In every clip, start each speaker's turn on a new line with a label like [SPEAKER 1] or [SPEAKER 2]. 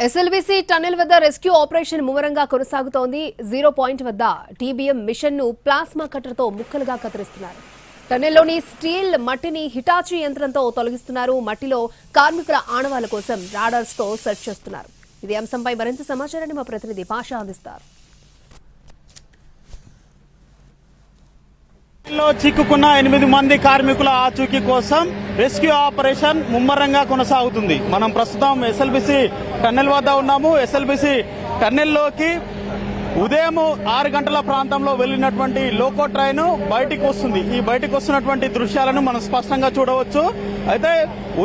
[SPEAKER 1] SLBC tunnel వద్ద rescue operation ముమ్మరంగా కొనసాగుతోంది. 0 పాయింట్ వద్ద టీబీఎం మిషన్ ను ప్లాస్మా కట్టర్తో ముక్కలుగా కత్తిరిస్తున్నారు. టన్నెల్లోని స్టీల్ మట్టిని హిటాచీ యంత్రంతో తొలగిస్తున్నారు. మట్టిలో కార్మికుల ఆనవాల కోసం రాడార్స్ తో సెర్చ్ చేస్తున్నారు. ఇదే అంశంపై మరింత సమాచారాన్ని మా ప్రతినిధి పాషా అందిస్తారు.
[SPEAKER 2] చిక్కుకున్న 8 మంది కార్మికుల ఆచూకీ కోసం రెస్క్యూ ఆపరేషన్ ముమ్మరంగా కొనసాగుతుంది. మనం ప్రస్తుతం ఎస్ఎల్బీసీ టన్నెల్ వద్ద ఉన్నాము. ఎస్ఎల్బీసీ టన్నెల్లోకి ఉదయం 6 గంటల ప్రాంతంలో వెళ్లినటువంటి లోకో ట్రైన్ బయటికి వస్తుంది. ఈ బయటికి వస్తున్నటువంటి దృశ్యాలను మనం స్పష్టంగా చూడవచ్చు. అయితే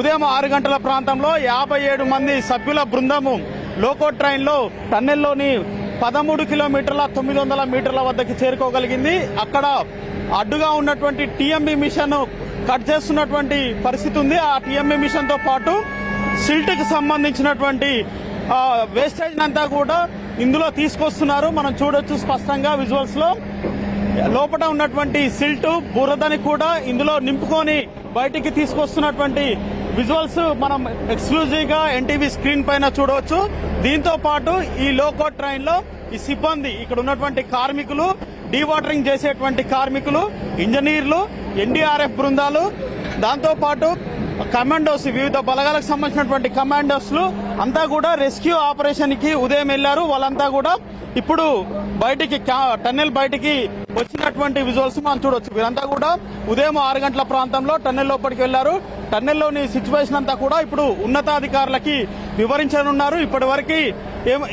[SPEAKER 2] ఉదయం 6 గంటల ప్రాంతంలో 57 మంది సభ్యుల బృందము లోకో ట్రైన్ లో టన్నెల్లోని 13 కిలోమీటర్ల 900 మీటర్ల వద్దకు చేరుకోగలిగింది. అక్కడ అడ్డుగా ఉన్నటువంటి టీఎంబీ మిషన్ కట్ చేస్తున్నటువంటి పరిస్థితి ఉంది. ఆ టీఎంబీ మిషన్ తో పాటు సిల్ట్ కి సంబంధించినటువంటి వేస్టేజ్ అంతా కూడా ఇందులో తీసుకొస్తున్నారు. మనం చూడొచ్చు స్పష్టంగా విజువల్స్ లో. లోపల ఉన్నటువంటి సిల్ట్ బురదని కూడా ఇందులో నింపుకొని బయటికి తీసుకొస్తున్నటువంటి విజువల్స్ మనం ఎక్స్క్లూజివ్ గా ఎన్టీవీ స్క్రీన్ పైన చూడవచ్చు. దీంతో పాటు ఈ లోకో ట్రైన్ లో ఈ సిబ్బంది, ఇక్కడ ఉన్నటువంటి కార్మికులు, డీవాటరింగ్ చేసేటువంటి కార్మికులు, ఇంజనీర్లు, ఎన్డీఆర్ఎఫ్ బృందాలు, దాంతో పాటు కమాండోస్, వివిధ బలగాలకు సంబంధించినటువంటి కమాండోస్లు అంతా కూడా రెస్క్యూ ఆపరేషన్ కి ఉదయం వెళ్లారు. వాళ్ళంతా కూడా ఇప్పుడు బయటికి టన్నెల్ బయటికి వచ్చినటువంటి విజువల్స్ మనం చూడొచ్చు. వీరంతా కూడా ఉదయం 6 గంటల ప్రాంతంలో టన్నెల్ లోపలికి వెళ్లారు. టన్నెల్లోని సిచ్యువేషన్ అంతా కూడా ఇప్పుడు ఉన్నతాధికారులకి వివరించనున్నారు. ఇప్పటి వరకు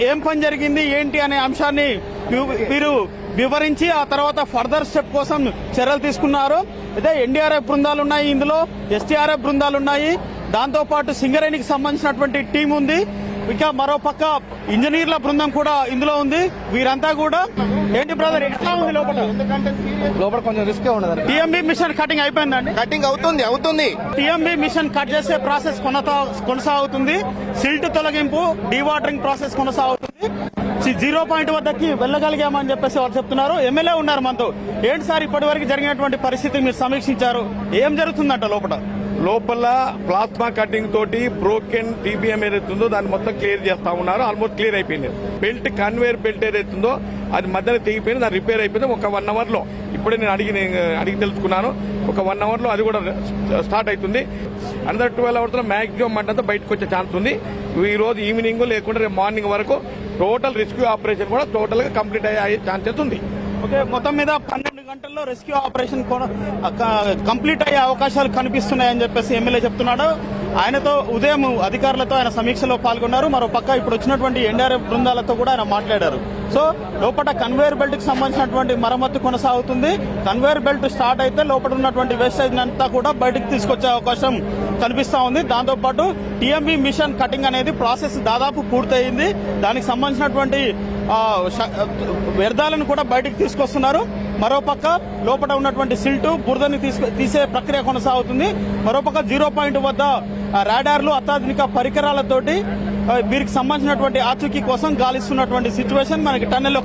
[SPEAKER 2] ఏం పని జరిగింది ఏంటి అనే అంశాన్ని వీరు వివరించి ఆ తర్వాత ఫర్దర్ స్టెప్ కోసం చర్యలు తీసుకున్నారు. అయితే ఎన్డీఆర్ఎఫ్ బృందాలు ఉన్నాయి, ఇందులో ఎస్టీఆర్ఎఫ్ బృందాలు ఉన్నాయి, దాంతో పాటు సింగరేణికి సంబంధించినటువంటి టీం ఉంది. ఇంకా మరో పక్క ఇంజనీర్ల బృందం కూడా ఇందులో ఉంది. వీరంతా కూడా ఏంటి బ్రదర్ ఎట్లా ఉంది లోపల
[SPEAKER 3] కొంచెం రిస్క్ ఉండదు.
[SPEAKER 2] టీఎంబీ మిషన్ కటింగ్ అయిపోయిందండి?
[SPEAKER 3] కటింగ్ అవుతుంది.
[SPEAKER 2] టీఎంబీ మిషన్ కట్ చేసే ప్రాసెస్ కొనసాగుతుంది. సిల్ట్ తొలగింపు, డీవాటరింగ్ ప్రాసెస్ కొనసాగుతుంది. 0 పాయింట్ వద్దకి వెళ్ళగలిగామని చెప్పేసి వాళ్ళు చెప్తున్నారు. ఎమ్మెల్యే ఉన్నారు మనతో. ఏంటి సార్ ఇప్పటి వరకు జరిగినటువంటి పరిస్థితి మీరు సమీక్షించారు, ఏం జరుగుతుందంట
[SPEAKER 4] లోపల ప్లాస్మా కటింగ్ తోటి బ్రోకెన్ టీబీఎం ఏదైతుందో దాన్ని మొత్తం క్లియర్ చేస్తా ఉన్నారు. ఆల్మోస్ట్ క్లియర్ అయిపోయింది. బెల్ట్, కన్వేర్ బెల్ట్ ఏదైతుందో అది మధ్యలో తెగిపోయింది, దాన్ని రిపేర్ అయిపోయింది. ఒక 1 అవర్ లో, ఇప్పుడే నేను అడిగి తెలుసుకున్నాను, ఒక 1 అవర్ లో అది కూడా స్టార్ట్ అవుతుంది. అండర్ 12 అవర్స్ లో మాక్సిమం అంతా బయటకు వచ్చే ఛాన్స్ ఉంది. ఈ రోజు ఈవినింగ్ లేకుండా రేపు మార్నింగ్ వరకు టోటల్ రెస్క్యూ ఆపరేషన్ కూడా టోటల్ గా కంప్లీట్ అయ్యే ఛాన్సెస్ ఉంది.
[SPEAKER 2] ఓకే, మొత్తం మీద 12 గంటల్లో రెస్క్యూ ఆపరేషన్ కంప్లీట్ అయ్యే అవకాశాలు కనిపిస్తున్నాయని చెప్పేసి ఎమ్మెల్యే చెప్తున్నాడు. ఆయనతో ఉదయం అధికారులతో ఆయన సమీక్షలో పాల్గొన్నారు. మరో పక్క ఇప్పుడు వచ్చినటువంటి ఎన్డీఆర్ఎఫ్ బృందాలతో కూడా ఆయన మాట్లాడారు. సో లోపల కన్వేయర్ బెల్ట్ కి సంబంధించినటువంటి మరమ్మతు కొనసాగుతుంది. కన్వేయర్ బెల్ట్ స్టార్ట్ అయితే లోపల ఉన్నటువంటి వేస్టేజ్ అంతా కూడా బయటకు తీసుకొచ్చే అవకాశం కనిపిస్తా ఉంది. దాంతో పాటు టీఎంబీ మిషన్ కటింగ్ అనేది ప్రాసెస్ దాదాపు పూర్తయింది. దానికి సంబంధించినటువంటి వ్యర్థాలను కూడా బయటకు తీసుకొస్తున్నారు. మరోపక్క లోపల ఉన్నటువంటి సిల్టు, బురదని తీసే ప్రక్రియ కొనసాగుతుంది. మరోపక్క 0 పాయింట్ వద్ద రాడార్లు, అత్యాధునిక పరికరాలతోటి వీరికి సంబంధించినటువంటి ఆచూకీ కోసం గాలిస్తున్నటువంటి సిచ్యువేషన్ మనకి టన్నెల్లో